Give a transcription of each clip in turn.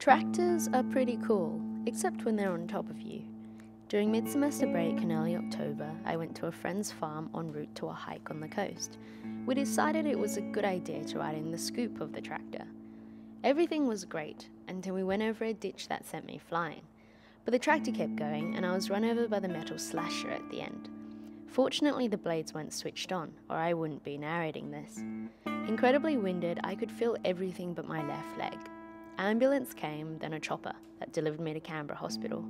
Tractors are pretty cool, except when they're on top of you. During mid-semester break in early October, I went to a friend's farm en route to a hike on the coast. We decided it was a good idea to ride in the scoop of the tractor. Everything was great until we went over a ditch that sent me flying. But the tractor kept going and I was run over by the metal slasher at the end. Fortunately, the blades weren't switched on, or I wouldn't be narrating this. Incredibly winded, I could feel everything but my left leg. Ambulance came, then a chopper that delivered me to Canberra Hospital.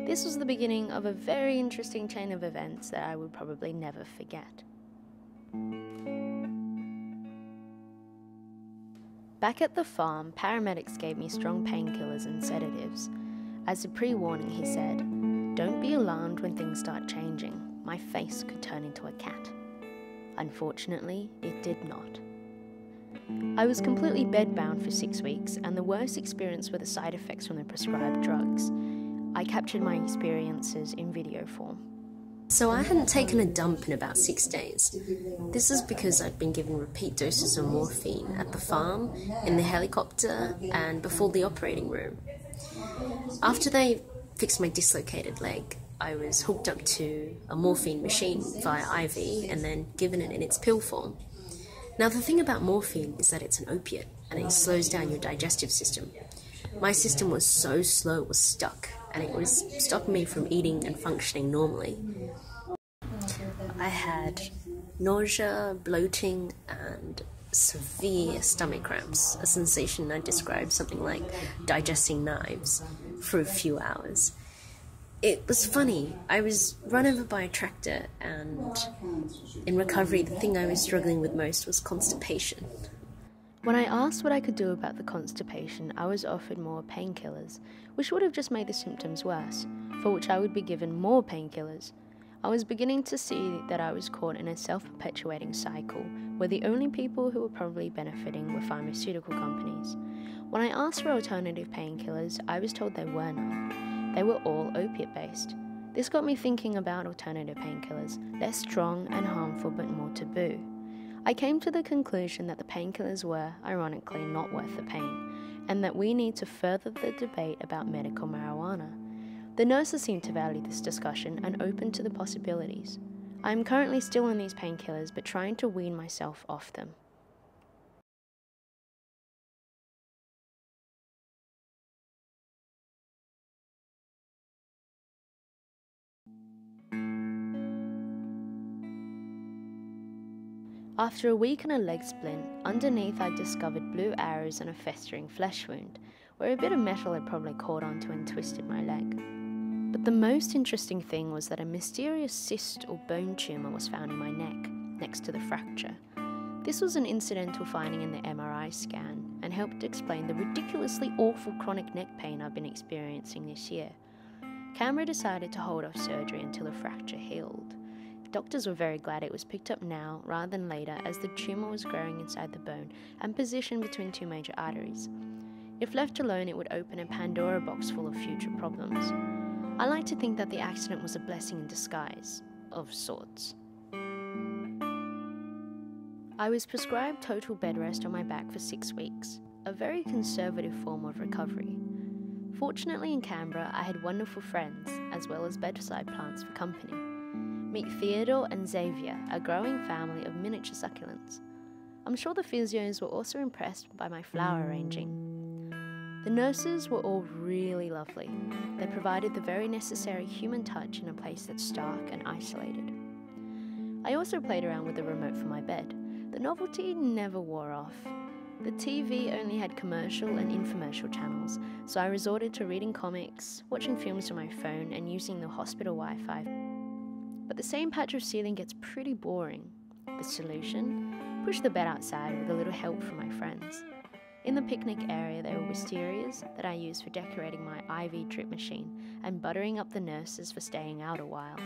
This was the beginning of a very interesting chain of events that I would probably never forget. Back at the farm, paramedics gave me strong painkillers and sedatives. As a pre-warning, he said, "Don't be alarmed when things start changing. My face could turn into a cat." Unfortunately, it did not. I was completely bedbound for 6 weeks, and the worst experience were the side effects from the prescribed drugs. I captured my experiences in video form. So I hadn't taken a dump in about 6 days. This is because I'd been given repeat doses of morphine at the farm, in the helicopter, and before the operating room. After they fixed my dislocated leg, I was hooked up to a morphine machine via IV and then given it in its pill form. Now the thing about morphine is that it's an opiate and it slows down your digestive system. My system was so slow it was stuck, and it was stopping me from eating and functioning normally. I had nausea, bloating, and severe stomach cramps, a sensation I described something like digesting knives for a few hours. It was funny. I was run over by a tractor, and in recovery, the thing I was struggling with most was constipation. When I asked what I could do about the constipation, I was offered more painkillers, which would have just made the symptoms worse, for which I would be given more painkillers. I was beginning to see that I was caught in a self-perpetuating cycle, where the only people who were probably benefiting were pharmaceutical companies. When I asked for alternative painkillers, I was told there were none. They were all opiate-based. This got me thinking about alternative painkillers, less strong and harmful but more taboo. I came to the conclusion that the painkillers were, ironically, not worth the pain, and that we need to further the debate about medical marijuana. The nurses seemed to value this discussion and open to the possibilities. I am currently still on these painkillers but trying to wean myself off them. After a week and a leg splint, underneath I discovered blue arrows and a festering flesh wound, where a bit of metal had probably caught onto and twisted my leg. But the most interesting thing was that a mysterious cyst or bone tumour was found in my neck, next to the fracture. This was an incidental finding in the MRI scan, and helped explain the ridiculously awful chronic neck pain I've been experiencing this year. Canberra decided to hold off surgery until the fracture healed. Doctors were very glad it was picked up now rather than later, as the tumour was growing inside the bone and positioned between two major arteries. If left alone, it would open a Pandora box full of future problems. I like to think that the accident was a blessing in disguise, of sorts. I was prescribed total bed rest on my back for 6 weeks, a very conservative form of recovery. Fortunately in Canberra, I had wonderful friends, as well as bedside plants for company. Meet Theodore and Xavier, a growing family of miniature succulents. I'm sure the physios were also impressed by my flower arranging. The nurses were all really lovely. They provided the very necessary human touch in a place that's stark and isolated. I also played around with the remote for my bed. The novelty never wore off. The TV only had commercial and infomercial channels, so I resorted to reading comics, watching films on my phone, and using the hospital Wi-Fi. But the same patch of ceiling gets pretty boring. The solution? Push the bed outside with a little help from my friends. In the picnic area there were wisterias that I used for decorating my IV drip machine and buttering up the nurses for staying out a while.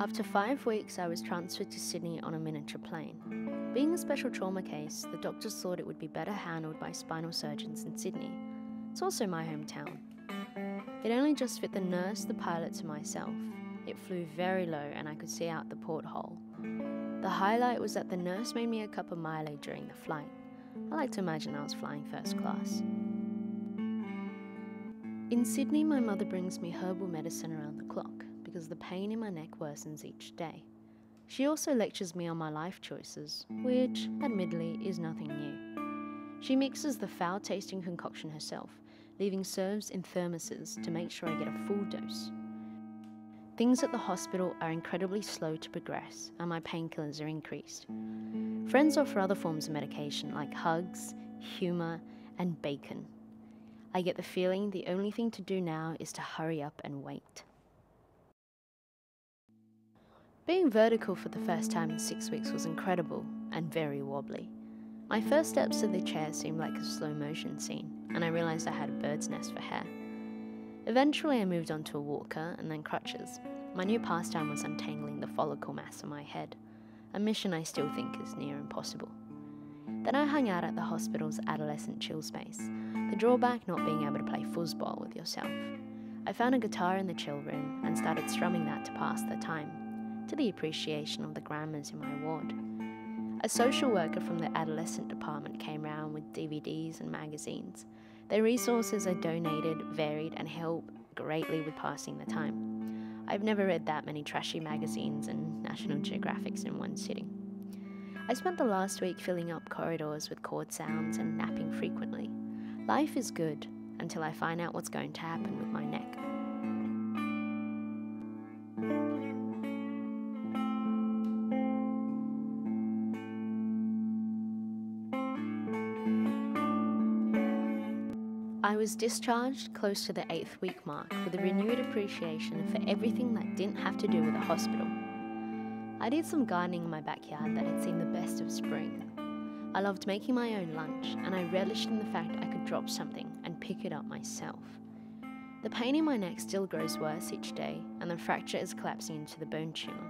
After 5 weeks I was transferred to Sydney on a miniature plane. Being a special trauma case, the doctors thought it would be better handled by spinal surgeons in Sydney. It's also my hometown. It only just fit the nurse, the pilots and myself. It flew very low and I could see out the porthole. The highlight was that the nurse made me a cup of Milo during the flight. I like to imagine I was flying first class. In Sydney, my mother brings me herbal medicine around the clock because the pain in my neck worsens each day. She also lectures me on my life choices, which, admittedly, is nothing new. She mixes the foul-tasting concoction herself, leaving serves in thermoses to make sure I get a full dose. Things at the hospital are incredibly slow to progress, and my painkillers are increased. Friends offer other forms of medication like hugs, humour, and bacon. I get the feeling the only thing to do now is to hurry up and wait. Being vertical for the first time in 6 weeks was incredible and very wobbly. My first steps to the chair seemed like a slow motion scene, and I realised I had a bird's nest for hair. Eventually I moved on to a walker and then crutches. My new pastime was untangling the follicle mass on my head, a mission I still think is near impossible. Then I hung out at the hospital's adolescent chill space, the drawback not being able to play foosball with yourself. I found a guitar in the chill room and started strumming that to pass the time, to the appreciation of the grandmas in my ward. A social worker from the adolescent department came round with DVDs and magazines. Their resources are donated, varied, and help greatly with passing the time. I've never read that many trashy magazines and National Geographics in one sitting. I spent the last week filling up corridors with chord sounds and napping frequently. Life is good until I find out what's going to happen with my neck. I was discharged close to the 8th week mark with a renewed appreciation for everything that didn't have to do with a hospital. I did some gardening in my backyard that had seen the best of spring. I loved making my own lunch, and I relished in the fact I could drop something and pick it up myself. The pain in my neck still grows worse each day, and the fracture is collapsing into the bone tumour.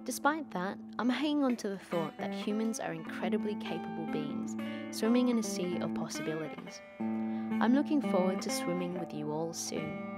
Despite that, I'm hanging on to the thought that humans are incredibly capable beings, swimming in a sea of possibilities. I'm looking forward to swimming with you all soon.